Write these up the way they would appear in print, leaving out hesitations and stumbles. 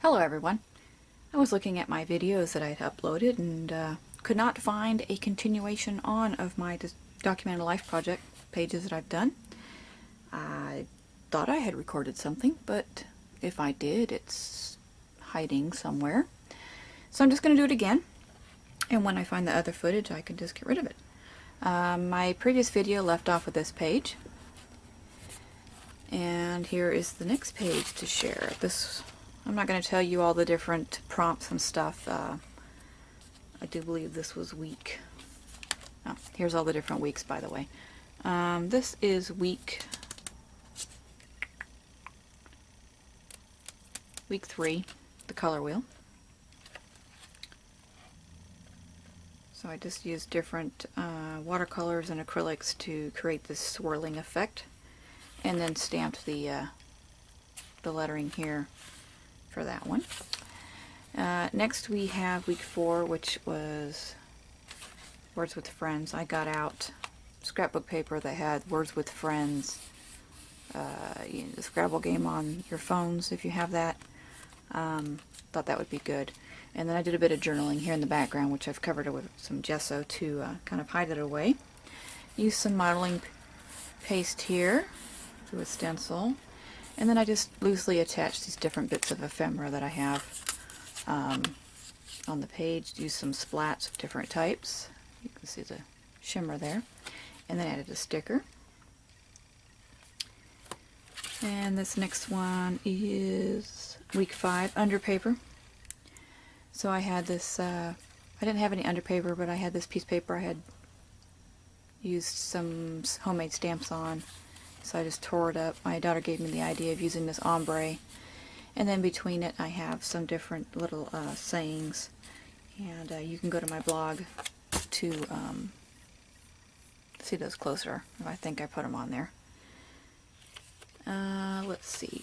Hello everyone. I was looking at my videos that I had uploaded and could not find a continuation on of my documented life project pages that I've done. I thought I had recorded something, but if I did, it's hiding somewhere. So I'm just going to do it again, and when I find the other footage I can just get rid of it. My previous video left off with this page, and here is the next page to share. I'm not going to tell you all the different prompts and stuff. I do believe this was week. Oh, here's all the different weeks, by the way. This is week 3, the color wheel. So I just used different watercolors and acrylics to create this swirling effect, and then stamped the lettering here for that one. Next we have week 4, which was Words with Friends. I got out scrapbook paper that had Words with Friends, the Scrabble game on your phones if you have that. Thought that would be good. And then I did a bit of journaling here in the background, which I've covered with some gesso to kind of hide it away. Used some modeling paste here to a stencil. And then I just loosely attached these different bits of ephemera that I have on the page. Used some splats of different types. You can see the shimmer there. And then added a sticker. And this next one is week 5, under paper. So I had this, I didn't have any under paper, but I had this piece of paper I had used some homemade stamps on. So I just tore it up. My daughter gave me the idea of using this Hombre. And then between it I have some different little sayings. And you can go to my blog to see those closer. I think I put them on there. Let's see.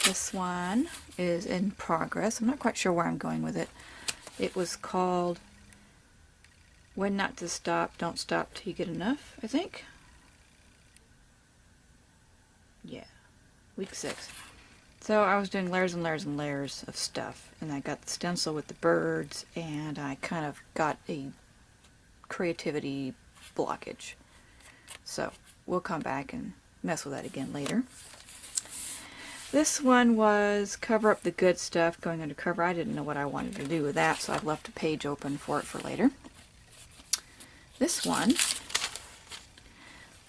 This one is in progress. I'm not quite sure where I'm going with it. It was called When Not to Stop, Don't Stop Till You Get Enough, I think. Yeah, week 6. So I was doing layers and layers and layers of stuff, and I got the stencil with the birds, and I kind of got a creativity blockage. So we'll come back and mess with that again later. This one was Cover Up the Good Stuff, going undercover. I didn't know what I wanted to do with that, so I've left a page open for it for later. This one,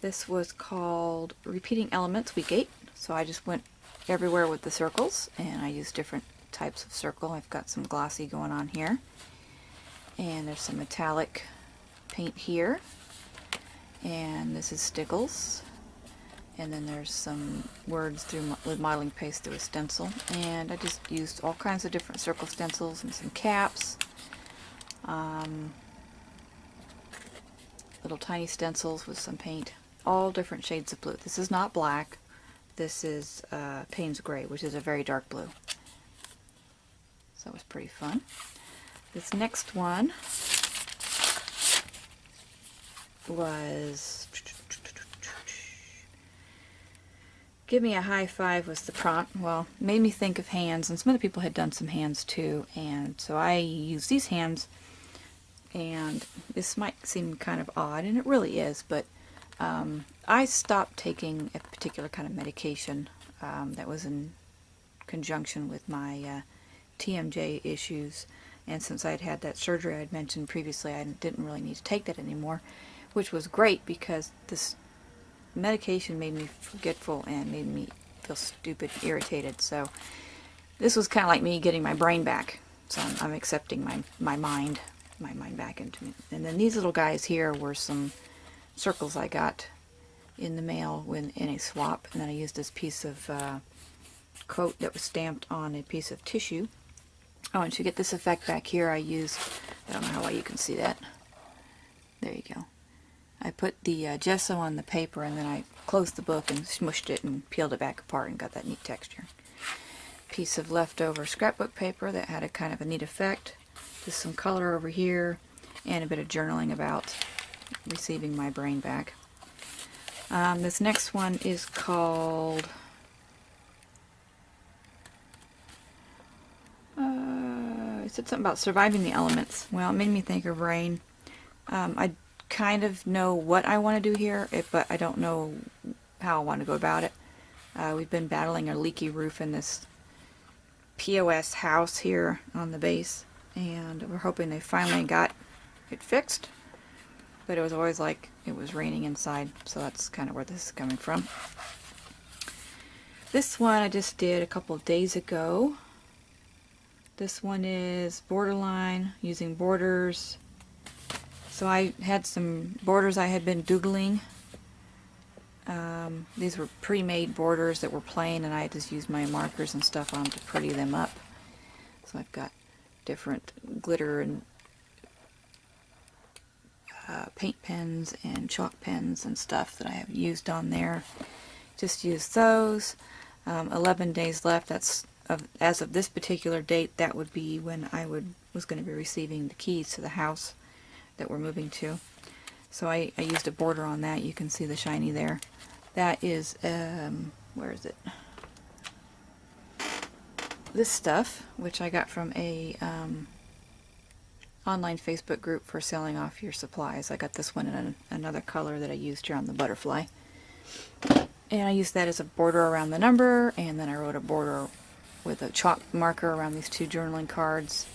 this was called Repeating Elements, week 8. So I just went everywhere with the circles, and I used different types of circle. I've got some glossy going on here, and there's some metallic paint here, and this is stickles. And then there's some words with modeling paste through a stencil. And I just used all kinds of different circle stencils and some caps. Little tiny stencils with some paint. All different shades of blue. This is not black. This is Payne's Gray, which is a very dark blue. So it was pretty fun. This next one was Give Me a High Five was the prompt. Well, made me think of hands, and some other people had done some hands too, and so I used these hands, and this might seem kind of odd, and it really is, but I stopped taking a particular kind of medication that was in conjunction with my TMJ issues, and since I had had that surgery I had mentioned previously, I didn't really need to take that anymore, which was great because this medication made me forgetful and made me feel stupid, irritated. So this was kind of like me getting my brain back. So I'm accepting my mind back into me. And then these little guys here were some circles I got in the mail in a swap. And then I used this piece of coat that was stamped on a piece of tissue. Oh, and to get this effect back here, I don't know how well you can see that. There you go. I put the gesso on the paper, and then I closed the book and smushed it and peeled it back apart and got that neat texture. Piece of leftover scrapbook paper that had a kind of a neat effect. Just some color over here, and a bit of journaling about receiving my brain back. This next one is called It said something about surviving the elements. Well, it made me think of rain. I kind of know what I want to do here, but I don't know how I want to go about it. We've been battling a leaky roof in this POS house here on the base, and we're hoping they finally got it fixed. But it was always like it was raining inside, so that's kind of where this is coming from. This one I just did a couple of days ago. This one is borderline, using borders. So I had some borders I had been doodling. These were pre-made borders that were plain, and I just used my markers and stuff on them to pretty them up. So I've got different glitter and paint pens and chalk pens and stuff that I have used on there. Just used those. 11 days left. That's as of this particular date. That would be when I was going to be receiving the keys to the house that we're moving to. So I used a border on that. You can see the shiny there. That is, where is it? This stuff, which I got from a online Facebook group for selling off your supplies. I got this one in another color that I used here on the butterfly. And I used that as a border around the number, and then I wrote a border with a chalk marker around these two journaling cards.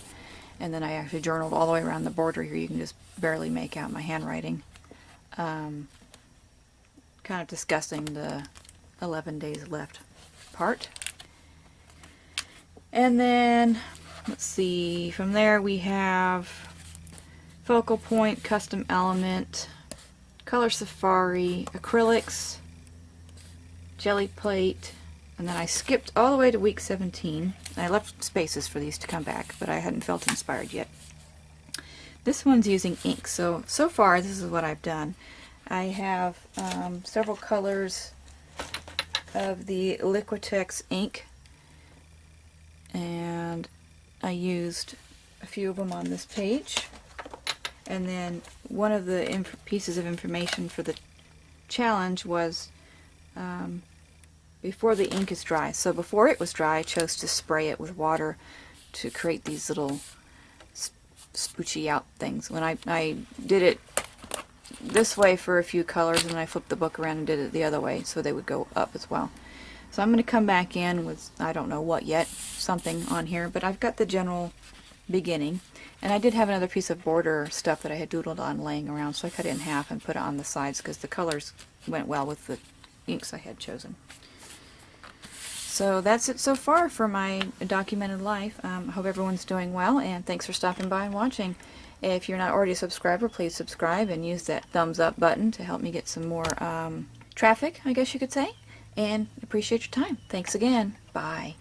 And then I actually journaled all the way around the border here. You can just barely make out my handwriting. Kind of discussing the 11 days left part. And then, let's see, from there we have focal point, custom element, color safari, acrylics, jelly plate, and then I skipped all the way to week 17. I left spaces for these to come back, but I hadn't felt inspired yet. This one's using ink, so far this is what I've done. I have several colors of the Liquitex ink, and I used a few of them on this page. And then one of the pieces of information for the challenge was before the ink is dry. So before it was dry, I chose to spray it with water to create these little spoochy out things. When I did it this way for a few colors, and then I flipped the book around and did it the other way so they would go up as well. So I'm going to come back in with, I don't know what yet, something on here, but I've got the general beginning. And I did have another piece of border stuff that I had doodled on laying around, so I cut it in half and put it on the sides because the colors went well with the inks I had chosen. So that's it so far for my documented life. I hope everyone's doing well, and thanks for stopping by and watching. If you're not already a subscriber, please subscribe and use that thumbs up button to help me get some more traffic, I guess you could say. And appreciate your time. Thanks again. Bye.